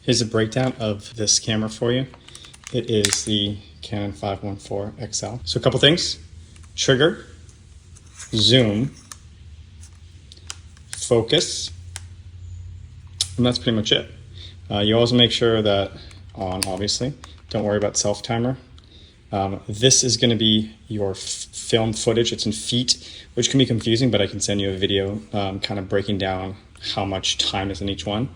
Here's a breakdown of this camera for you. It is the Canon 514XL. So a couple things: trigger, zoom, focus, and that's pretty much it. You always make sure that on, obviously. Don't worry about self-timer. This is going to be your film footage. It's in feet, which can be confusing, but I can send you a video kind of breaking down how much time is in each one.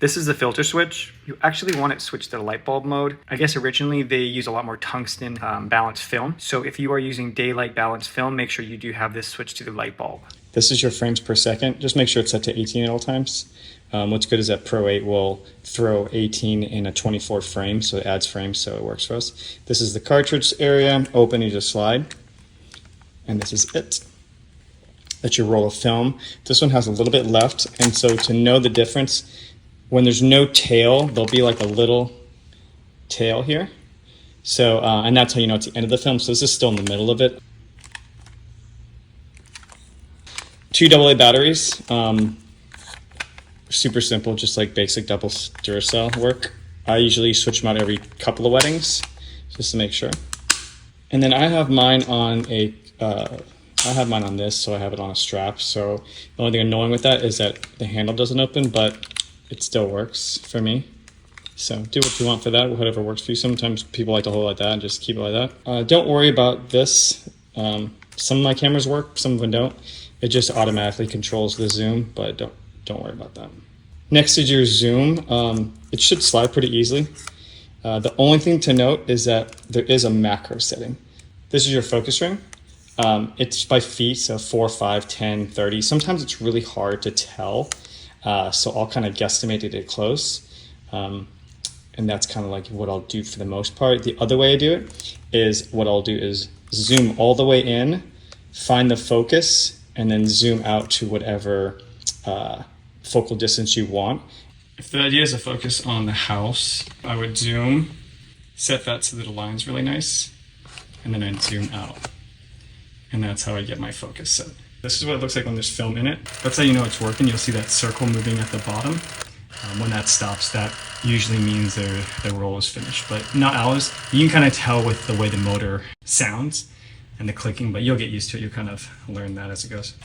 This is the filter switch. You actually want it switched to light bulb mode. I guess originally they use a lot more tungsten balanced film. So if you are using daylight balanced film, make sure you do have this switched to the light bulb. This is your frames per second. Just make sure it's set to 18 at all times. What's good is that Pro 8 will throw 18 in a 24 frame, so it adds frames, so it works for us. This is the cartridge area. Open, you just slide. And this is it. That's your roll of film. This one has a little bit left, and so to know the difference, when there's no tail, there'll be like a little tail here. So, and that's how you know it's the end of the film. So this is still in the middle of it. 2 AA batteries. Super simple, just like basic double Duracell work. I usually switch them out every couple of weddings, just to make sure. And then I have mine on this, so I have it on a strap. So the only thing annoying with that is that the handle doesn't open, but it still works for me. So do what you want for that, whatever works for you. Sometimes people like to hold it like that and just keep it like that. Don't worry about this. Some of my cameras work, some of them don't. It just automatically controls the zoom, but don't worry about that. Next is your zoom. It should slide pretty easily. The only thing to note is that there is a macro setting. This is your focus ring. It's by feet, so 4, 5, 10, 30. Sometimes it's really hard to tell, so I'll kind of guesstimate it close. And that's kind of like what I'll do for the most part. The other way I do it is what I'll do is zoom all the way in, find the focus, and then zoom out to whatever focal distance you want. If the idea is to focus on the house, I would zoom, set that so that it aligns really nice, and then I'd zoom out. And that's how I get my focus set. This is what it looks like when there's film in it. That's how you know it's working. You'll see that circle moving at the bottom. When that stops, that usually means the roll is finished, but not always. You can kind of tell with the way the motor sounds and the clicking, but you'll get used to it. You'll kind of learn that as it goes.